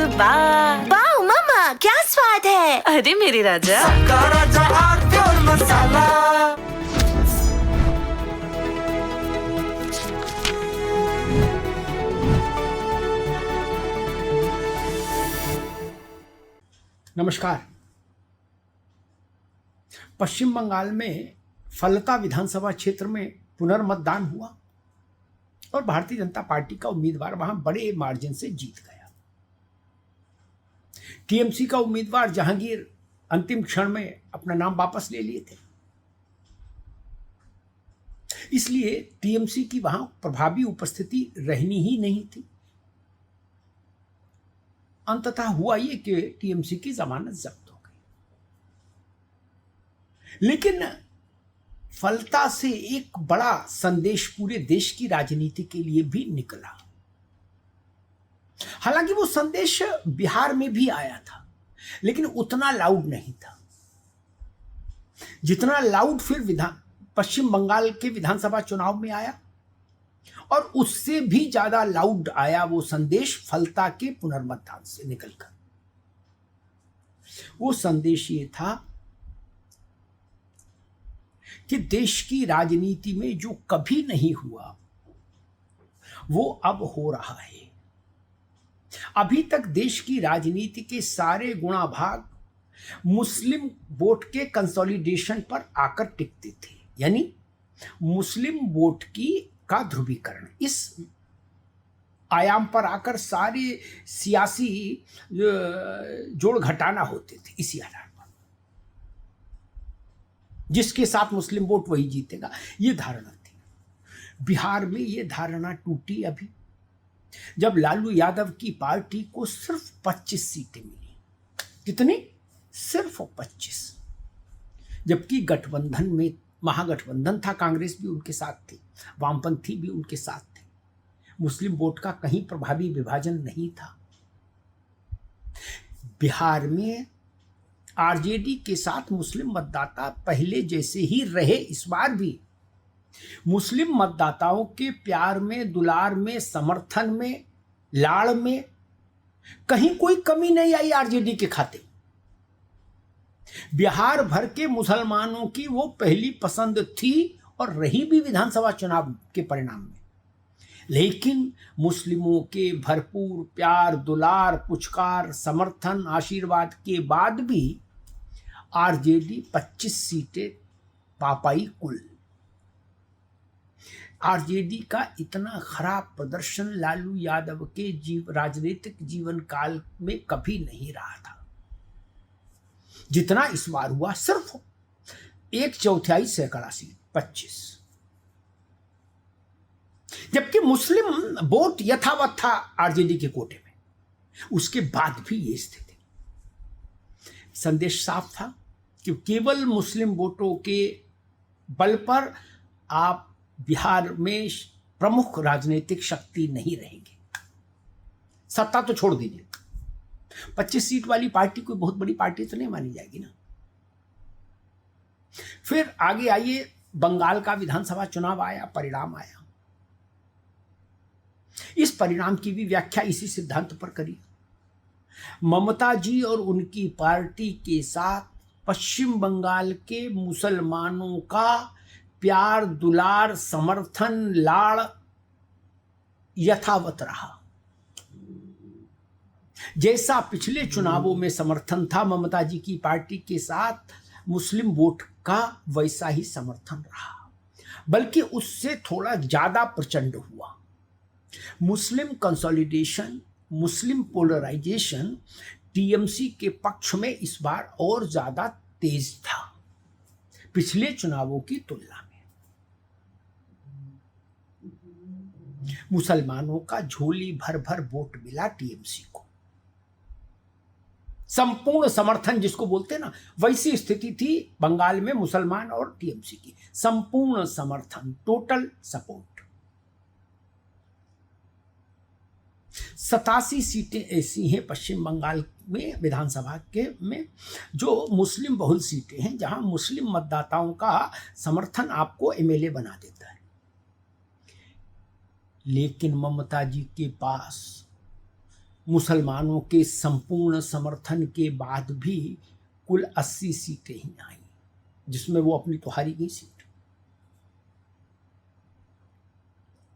वाह वाह मम्मा, क्या स्वाद है। अरे मेरे राजा, सबका राजा आरती और मसाला। नमस्कार। पश्चिम बंगाल में फलता विधानसभा क्षेत्र में पुनर्मतदान हुआ और भारतीय जनता पार्टी का उम्मीदवार वहां बड़े मार्जिन से जीत गया। टीएमसी का उम्मीदवार जहांगीर अंतिम क्षण में अपना नाम वापस ले लिए थे, इसलिए टीएमसी की वहां प्रभावी उपस्थिति रहनी ही नहीं थी। अंततः हुआ ये कि टीएमसी की जमानत जब्त हो गई। लेकिन फलता से एक बड़ा संदेश पूरे देश की राजनीति के लिए भी निकला। हालांकि वो संदेश बिहार में भी आया था, लेकिन उतना लाउड नहीं था जितना लाउड फिर पश्चिम बंगाल के विधानसभा चुनाव में आया, और उससे भी ज्यादा लाउड आया वो संदेश फलता के पुनर्मतदान से निकलकर। वो संदेश ये था कि देश की राजनीति में जो कभी नहीं हुआ वो अब हो रहा है। अभी तक देश की राजनीति के सारे गुणा भाग मुस्लिम वोट के कंसोलिडेशन पर आकर टिकते थे, यानी मुस्लिम वोट का ध्रुवीकरण इस आयाम पर आकर सारे सियासी जोड़ घटाना होते थे। इसी आधार पर जिसके साथ मुस्लिम वोट वही जीतेगा, ये धारणा थी। बिहार में ये धारणा टूटी अभी, जब लालू यादव की पार्टी को सिर्फ 25 सीटें मिली। कितनी? सिर्फ 25। जबकि गठबंधन में महागठबंधन था, कांग्रेस भी उनके साथ थी, वामपंथी भी उनके साथ थे। मुस्लिम वोट का कहीं प्रभावी विभाजन नहीं था। बिहार में आरजेडी के साथ मुस्लिम मतदाता पहले जैसे ही रहे। इस बार भी मुस्लिम मतदाताओं के प्यार में, दुलार में, समर्थन में, लाड़ में कहीं कोई कमी नहीं आई आरजेडी के खाते। बिहार भर के मुसलमानों की वो पहली पसंद थी और रही भी विधानसभा चुनाव के परिणाम में। लेकिन मुस्लिमों के भरपूर प्यार, दुलार, पुचकार, समर्थन, आशीर्वाद के बाद भी आरजेडी 25 सीटें पा पाई कुल। आरजेडी का इतना खराब प्रदर्शन लालू यादव के राजनीतिक जीवन काल में कभी नहीं रहा था जितना इस बार हुआ। सिर्फ 1/4 सैकड़ा सीट 25, जबकि मुस्लिम वोट यथावत था आरजेडी के कोटे में। उसके बाद भी ये स्थिति। संदेश साफ था कि केवल मुस्लिम वोटों के बल पर आप बिहार में प्रमुख राजनीतिक शक्ति नहीं रहेंगे। सत्ता तो छोड़ दीजिए, 25 सीट वाली पार्टी कोई बहुत बड़ी पार्टी तो नहीं मानी जाएगी ना। फिर आगे आइए, बंगाल का विधानसभा चुनाव आया, परिणाम आया। इस परिणाम की भी व्याख्या इसी सिद्धांत पर करी। ममता जी और उनकी पार्टी के साथ पश्चिम बंगाल के मुसलमानों का प्यार, दुलार, समर्थन, लाड़ यथावत रहा। जैसा पिछले चुनावों में समर्थन था ममता जी की पार्टी के साथ मुस्लिम वोट का, वैसा ही समर्थन रहा, बल्कि उससे थोड़ा ज्यादा प्रचंड हुआ। मुस्लिम कंसोलिडेशन, मुस्लिम पोलराइजेशन टीएमसी के पक्ष में इस बार और ज्यादा तेज था पिछले चुनावों की तुलना में। मुसलमानों का झोली भर भर वोट मिला टीएमसी को। संपूर्ण समर्थन जिसको बोलते ना, वैसी स्थिति थी बंगाल में मुसलमान और टीएमसी की। संपूर्ण समर्थन, टोटल सपोर्ट। 87 सीटें ऐसी हैं पश्चिम बंगाल में विधानसभा के में जो मुस्लिम बहुल सीटें हैं, जहां मुस्लिम मतदाताओं का समर्थन आपको एमएलए बना देता है। लेकिन ममता जी के पास मुसलमानों के संपूर्ण समर्थन के बाद भी कुल 80 सीटें ही आई, जिसमें वो अपनी तो हारी गई सीट।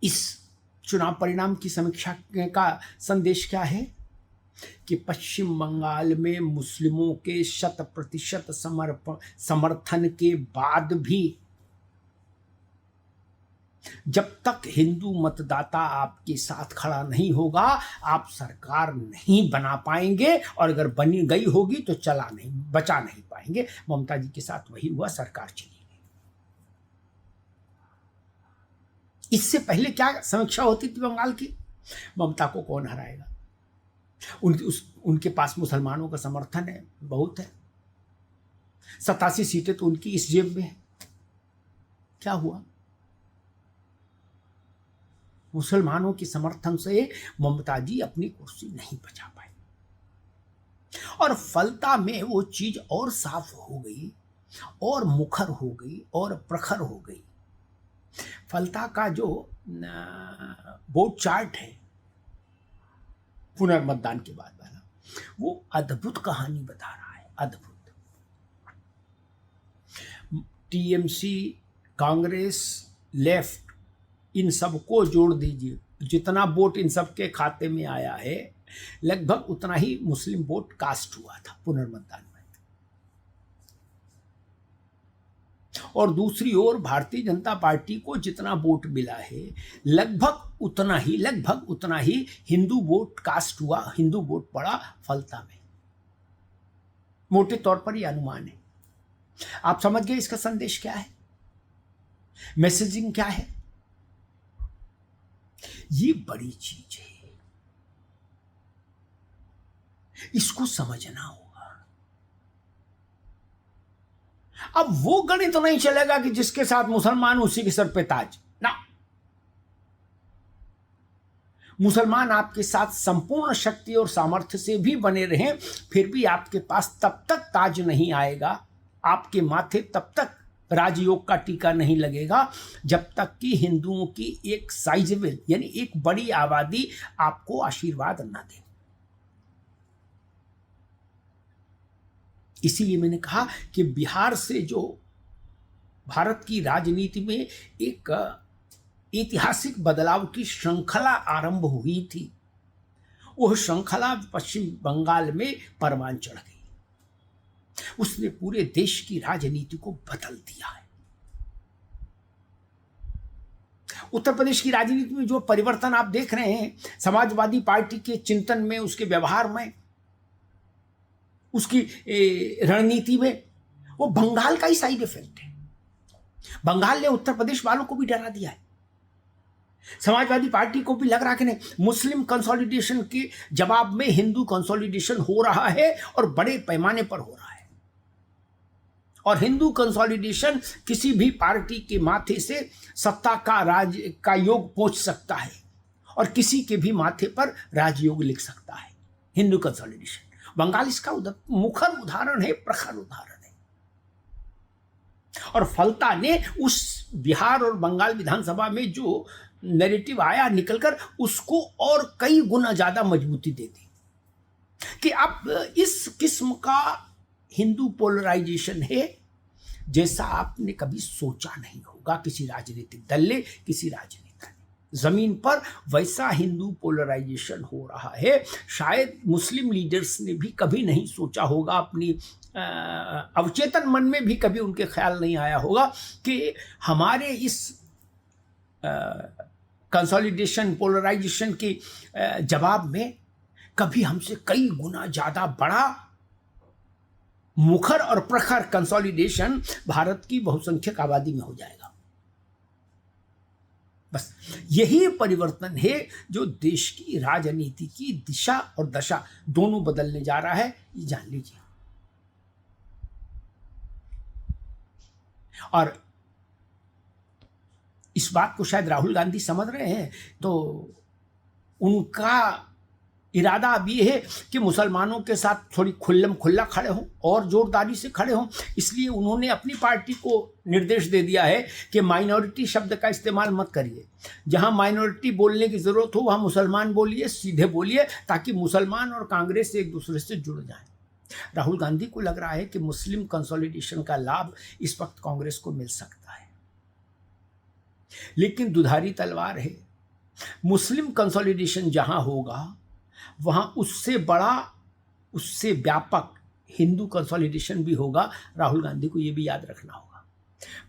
इस चुनाव परिणाम की समीक्षा का संदेश क्या है कि पश्चिम बंगाल में मुस्लिमों के 100% समर्थन के बाद भी जब तक हिंदू मतदाता आपके साथ खड़ा नहीं होगा, आप सरकार नहीं बना पाएंगे, और अगर बनी गई होगी तो बचा नहीं पाएंगे। ममता जी के साथ वही हुआ, सरकार चली गई। इससे पहले क्या समीक्षा होती थी बंगाल की? ममता को कौन हराएगा, उनके पास मुसलमानों का समर्थन है, बहुत है, 87 सीटें तो उनकी इस जेब में है। क्या हुआ? मुसलमानों के समर्थन से ममता जी अपनी कुर्सी नहीं बचा पाई, और फलता में वो चीज और साफ हो गई, और मुखर हो गई, और प्रखर हो गई। फलता का जो वोट चार्ट है पुनर्मतदान के बाद वाला, वो अद्भुत कहानी बता रहा है, अद्भुत। टीएमसी, कांग्रेस, लेफ्ट, इन सबको जोड़ दीजिए, जितना वोट इन सबके खाते में आया है, लगभग उतना ही मुस्लिम वोट कास्ट हुआ था पुनर्मतदान में। और दूसरी ओर भारतीय जनता पार्टी को जितना वोट मिला है, लगभग उतना ही हिंदू वोट कास्ट हुआ, हिंदू वोट पड़ा फलता में। मोटे तौर पर यह अनुमान है। आप समझ गए इसका संदेश क्या है, मैसेजिंग क्या है? ये बड़ी चीज है, इसको समझना होगा। अब वो गणित तो नहीं चलेगा कि जिसके साथ मुसलमान उसी के सर पे ताज ना। मुसलमान आपके साथ संपूर्ण शक्ति और सामर्थ्य से भी बने रहें, फिर भी आपके पास तब तक ताज नहीं आएगा, आपके माथे तब तक राजयोग का टीका नहीं लगेगा, जब तक कि हिंदुओं की एक साइजेबल यानी एक बड़ी आबादी आपको आशीर्वाद न दे। इसीलिए मैंने कहा कि बिहार से जो भारत की राजनीति में एक ऐतिहासिक बदलाव की श्रृंखला आरंभ हुई थी, वह श्रृंखला पश्चिम बंगाल में परवान चढ़ गई। उसने पूरे देश की राजनीति को बदल दिया है। उत्तर प्रदेश की राजनीति में जो परिवर्तन आप देख रहे हैं, समाजवादी पार्टी के चिंतन में, उसके व्यवहार में, उसकी रणनीति में, वो बंगाल का ही साइड इफेक्ट है। बंगाल ने उत्तर प्रदेश वालों को भी डरा दिया है। समाजवादी पार्टी को भी लग रहा कि नहीं, मुस्लिम कंसोलिडेशन के जवाब में हिंदू कंसोलिडेशन हो रहा है, और बड़े पैमाने पर हो रहा है। और हिंदू कंसोलिडेशन किसी भी पार्टी के माथे से सत्ता का योग पहुंच सकता है, और किसी के भी माथे पर राजयोग लिख सकता है। हिंदू कंसोलिडेशन, बंगाल इसका मुखर उदाहरण है, प्रखर उदाहरण है। और फलता ने उस बिहार और बंगाल विधानसभा में जो नैरेटिव आया निकलकर, उसको और कई गुना ज्यादा मजबूती दे दी कि अब इस किस्म का हिंदू पोलराइजेशन है जैसा आपने कभी सोचा नहीं होगा किसी राजनीतिक दल ने, किसी राजनेता ने। जमीन पर वैसा हिंदू पोलराइजेशन हो रहा है, शायद मुस्लिम लीडर्स ने भी कभी नहीं सोचा होगा, अपनी अवचेतन मन में भी कभी उनके ख्याल नहीं आया होगा कि हमारे इस कंसोलिडेशन, पोलराइजेशन के जवाब में कभी हमसे कई गुना ज्यादा बड़ा, मुखर और प्रखर कंसोलिडेशन भारत की बहुसंख्यक आबादी में हो जाएगा। बस यही परिवर्तन है जो देश की राजनीति की दिशा और दशा दोनों बदलने जा रहा है, ये जान लीजिए। और इस बात को शायद राहुल गांधी समझ रहे हैं, तो उनका इरादा अब ये है कि मुसलमानों के साथ थोड़ी खुल्लम खुल्ला खड़े हों और जोरदारी से खड़े हों। इसलिए उन्होंने अपनी पार्टी को निर्देश दे दिया है कि माइनॉरिटी शब्द का इस्तेमाल मत करिए। जहां माइनॉरिटी बोलने की ज़रूरत हो वहां मुसलमान बोलिए, सीधे बोलिए, ताकि मुसलमान और कांग्रेस एक दूसरे से जुड़ जाएं। राहुल गांधी को लग रहा है कि मुस्लिम कंसोलिडेशन का लाभ इस वक्त कांग्रेस को मिल सकता है, लेकिन दुधारी तलवार है। मुस्लिम कंसोलिडेशन जहां होगा वहां उससे बड़ा, उससे व्यापक हिंदू कंसोलिडेशन भी होगा। राहुल गांधी को यह भी याद रखना होगा।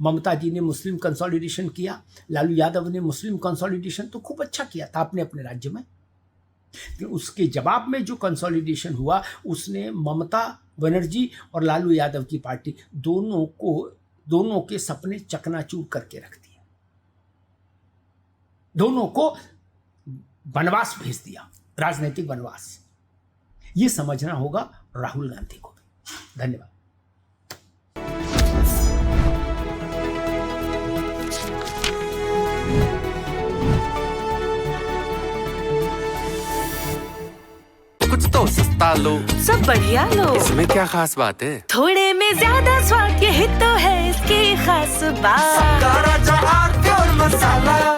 ममता जी ने मुस्लिम कंसोलिडेशन किया, लालू यादव ने मुस्लिम कंसोलिडेशन तो खूब अच्छा किया था अपने अपने राज्य में, लेकिन उसके जवाब में जो कंसोलिडेशन हुआ उसने ममता बनर्जी और लालू यादव की पार्टी दोनों के सपने चकनाचूर करके रख दिए, दोनों को वनवास भेज दिया, राजनीतिक वनवास। ये समझना होगा राहुल गांधी को भी। धन्यवाद। कुछ तो सस्ता लो, सब बढ़िया लो, इसमें क्या खास बात है? थोड़े में ज्यादा स्वाद, यही तो है इसकी खास बात। राजा आरती और मसाला।